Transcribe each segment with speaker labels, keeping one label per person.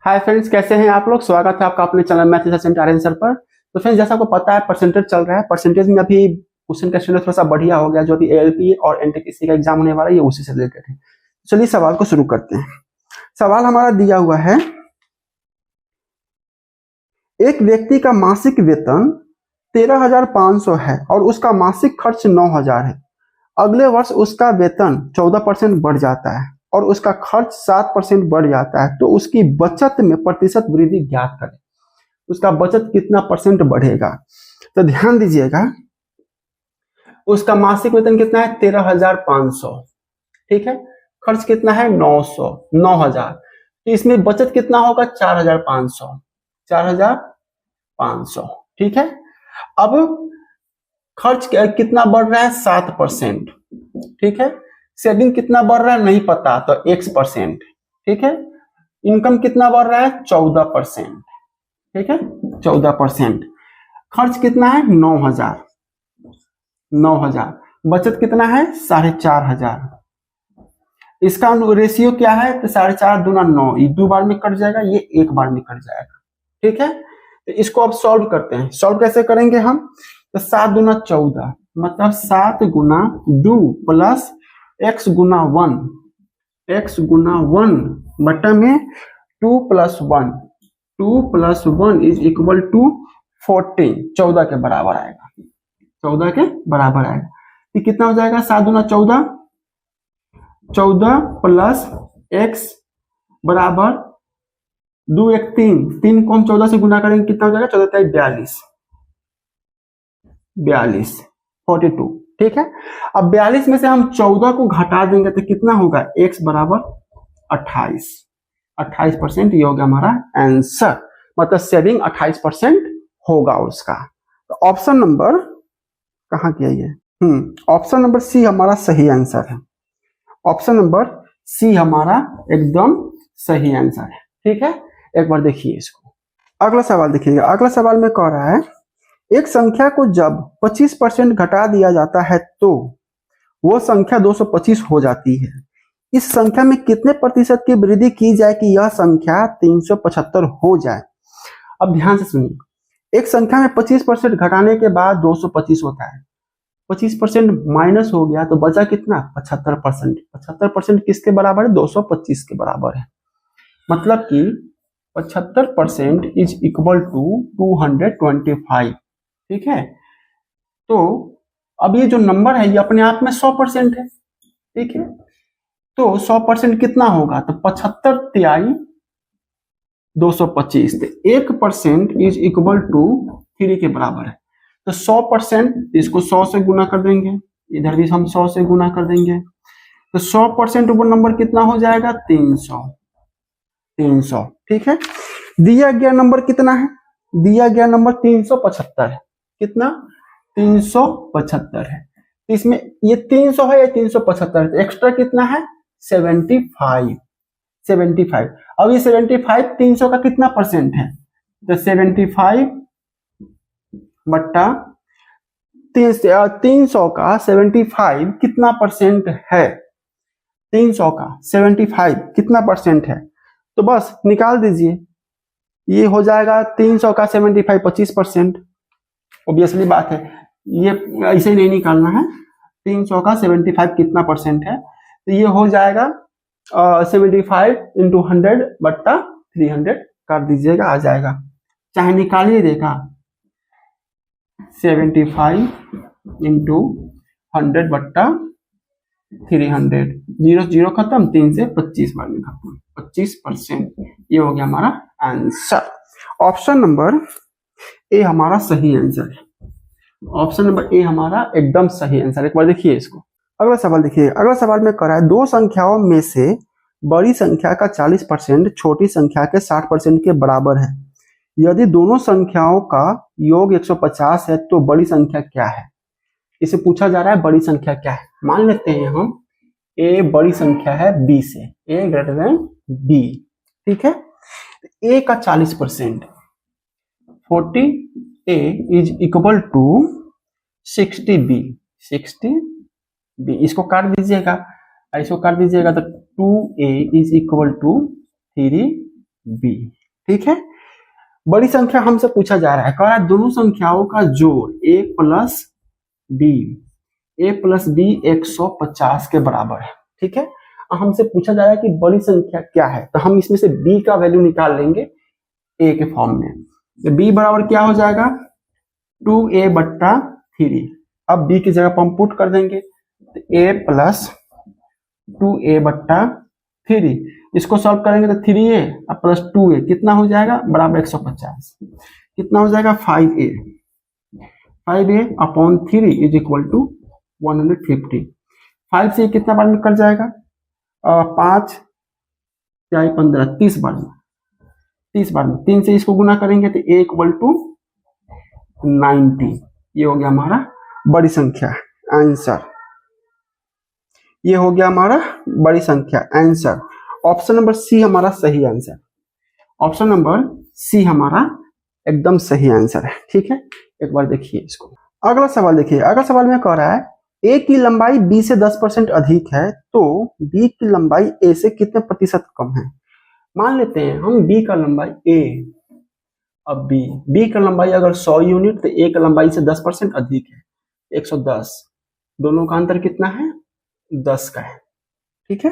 Speaker 1: Hi friends, कैसे हैं आप लोग। स्वागत है आपका अपने चैनल मैथ आंसर पर। तो फ्रेंड्स, जैसा आपको पता है परसेंटेज चल रहा है। परसेंटेज में अभी क्वेश्चन का स्टैंडर्ड थोड़ा सा बढ़िया हो गया। जो अभी एएलपी और एनटीपीसी का एग्जाम होने वाला है, ये उसी से रिलेटेड है। चलिए सवाल को शुरू करते हैं। सवाल हमारा दिया हुआ है, एक व्यक्ति का मासिक वेतन 13,500 है और उसका मासिक खर्च 9,000 है। अगले वर्ष उसका वेतन 14% बढ़ जाता है और उसका खर्च 7% बढ़ जाता है, तो उसकी बचत में प्रतिशत वृद्धि ज्ञात करें। उसका बचत कितना परसेंट बढ़ेगा। तो ध्यान दीजिएगा, उसका मासिक वेतन कितना है 13,500, ठीक है। खर्च कितना है 9,000। तो इसमें बचत कितना होगा 4,500, 4,500, ठीक है। अब खर्च कितना बढ़ रहा है 7%, ठीक है। सेविंग कितना बढ़ रहा है नहीं पता, तो X%, ठीक है। इनकम कितना बढ़ रहा है 14%, ठीक है, 14%। खर्च कितना है 9,000, 9,000। बचत कितना है 4,500। इसका रेशियो क्या है, तो 4.5 दूना 9, ये 2 बार में कट जाएगा, ये 1 बार में कट जाएगा, ठीक है। तो इसको अब सॉल्व करते हैं। सॉल्व कैसे करेंगे हम, तो 7 दूना 14, मतलब 7 गुना 2 प्लस x गुना 1, x गुना 1 बटा में 2 plus 1, 2 plus 1 is equal to 14, 14 के बराबर आएगा, 14 के बराबर आएगा। ये कितना हो जाएगा 7 दूना 14, 14 प्लस x बराबर 2 1 3, 3 को हम 14 से गुना करेंगे, कितना हो जाएगा 14 42, 42, ठीक है। अब 42 में से हम 14 को घटा देंगे तो कितना होगा, x बराबर 28, 28%। ये हो गया हमारा आंसर, मतलब सेविंग 28% होगा उसका। तो ऑप्शन नंबर कहाँ किया ये, ऑप्शन नंबर सी हमारा सही आंसर है। ऑप्शन नंबर सी हमारा एकदम सही आंसर है, ठीक है। एक बार देखिए इसको। अगला सवाल देखिएगा। अगला सवाल में कह रहा है, एक संख्या को जब 25% घटा दिया जाता है तो वो संख्या 225 हो जाती है। इस संख्या में कितने प्रतिशत की वृद्धि की जाए कि यह संख्या 375 हो जाए। अब ध्यान से सुनिए, एक संख्या में 25% घटाने के बाद 225 होता है। 25% माइनस हो गया तो बचा कितना 75%। 75% किसके बराबर है 225 के बराबर है। मतलब कि 75% इज इक्वल टू 225, ठीक है। तो अब ये जो नंबर है ये अपने आप में 100% है, ठीक है। तो 100% कितना होगा, तो 75 तिहाई 225, तो 1% इज इक्वल टू 3 के बराबर है। तो 100%, इसको 100 से गुना कर देंगे, इधर भी हम 100 से गुना कर देंगे, तो 100% वो नंबर कितना हो जाएगा 300, 300, ठीक है। दिया गया नंबर कितना है, दिया गया नंबर 375 है। कितना 375 है। तो इसमें ये 300 है या 375, तो एक्स्ट्रा कितना है 75, 75। अब ये 75 300 का कितना परसेंट है, तो 75 बट्टा 300 का 75 कितना परसेंट है, 300 का 75 कितना परसेंट है, तो बस निकाल दीजिए। ये हो जाएगा 300 का 75 25%। ऑब्वियसली बात है, ये ऐसे नहीं निकालना है। 300 का 75 कितना परसेंट है, तो ये हो जाएगा 75 इंटू 100 बट्टा 300 कर दीजिएगा, आ जाएगा। चाहे निकालिए देखा, 75 इंटू 100 बट्टा 300, 0 0 खत्म, 3 से 25 बार में खत्म, 25%। ये हो गया हमारा आंसर। ऑप्शन नंबर ए हमारा सही आंसर है। ऑप्शन नंबर ए हमारा एकदम सही आंसर। एक बार देखिए इसको। अगला सवाल देखिए। अगला सवाल में कह रहा है, दो संख्याओं में से बड़ी संख्या का 40% छोटी संख्या के 60% के बराबर है। यदि दोनों संख्याओं का योग 150 है तो बड़ी संख्या क्या है। इसे पूछा जा रहा है बड़ी संख्या क्या है। मान लेते हैं हम ए बड़ी संख्या है बी से, ए ग्रेटर देन बी, ठीक है। ए का 40%, 40 A is equal to 60 B, 60 B. इसको काट दीजिएगा, इसको काट दीजिएगा तो 2a is equal to 3 B. ठीक है, बड़ी संख्या हमसे पूछा जा रहा है, कह रहा है दोनों संख्याओं का जोड़ a plus B, a plus B 150 के बराबर है। ठीक है, हमसे पूछा जा रहा है कि बड़ी संख्या क्या है, तो हम इसमें से b का वैल्यू निकाल लेंगे a के फॉर्म में। तो b बराबर क्या हो जाएगा 2a/3। अब b की जगह पर हम पुट कर देंगे, तो a प्लस 2a/3, इसको सॉल्व करेंगे तो 3a और प्लस 2a कितना हो जाएगा बराबर 150, कितना हो जाएगा 5a, 5a upon 3 is equal to 150। 5 से कितना बार में कट जाएगा, 5 या 15, 30 बार में, 30 बार में 3 से इसको गुना करेंगे तो a इक्वल टू 90। ये हो गया हमारा बड़ी संख्या आंसर, ये हो गया हमारा बड़ी संख्या आंसर। ऑप्शन नंबर सी हमारा सही आंसर, ऑप्शन नंबर सी हमारा एकदम सही आंसर है। ठीक है, एक बार देखिए इसको। अगला सवाल देखिए, अगला सवाल में कह रहा है ए की लंबाई बी से 10% अधिक है तो बी की लंबाई ए से कितने प्रतिशत कम है। मान लेते हैं हम बी का लंबाई ए, अब बी का लंबाई अगर 100 यूनिट तो ए का लंबाई से 10% अधिक है 110, दोनों का अंतर कितना है 10 का है। ठीक है,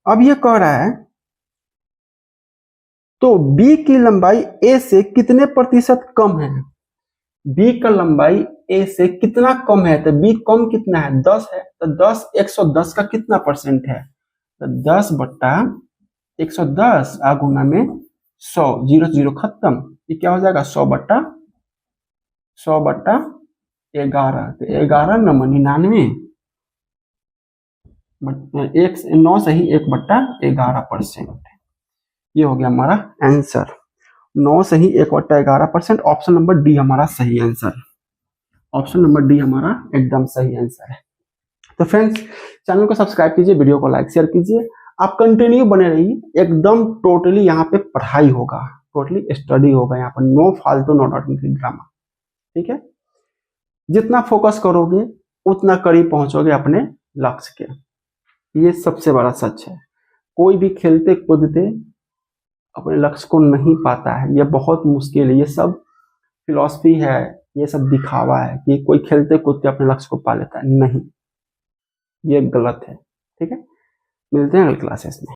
Speaker 1: अब ये कह रहा है तो बी की लंबाई ए से कितने प्रतिशत कम है, बी का लंबाई ए से कितना कम है, तो बी कम कितना है 10 है, तो 10 110 का कितना परसेंट है, तो 10/110 गुना में 100, 0 0 खत्म, ये क्या हो जाएगा 100/11, तो 11 9 99, 9 से ही 1/11%। ये हो गया हमारा आंसर, 9 से ही 1/11%। ऑप्शन नंबर डी हमारा सही आंसर, ऑप्शन नंबर डी हमारा एकदम सही आंसर है। तो फ्रेंड्स चैनल को सब्सक्राइब कीजिए, वीडियो को लाइक शेयर कीजिए, आप कंटिन्यू बने रहिए, एकदम टोटली यहाँ पे पढ़ाई होगा, टोटली स्टडी होगा यहाँ पर, नो फालतू नो डॉट ड्रामा। ठीक है, जितना फोकस करोगे उतना करीब पहुंचोगे अपने लक्ष्य के, ये सबसे बड़ा सच है। कोई भी खेलते कूदते अपने लक्ष्य को नहीं पाता है, ये बहुत मुश्किल है, ये सब फिलॉसफी है, ये सब दिखावा है कि कोई खेलते कूदते अपने लक्ष्य को पा लेता है, नहीं, ये गलत है। ठीक है, मिलते हैं अगली क्लासेस में।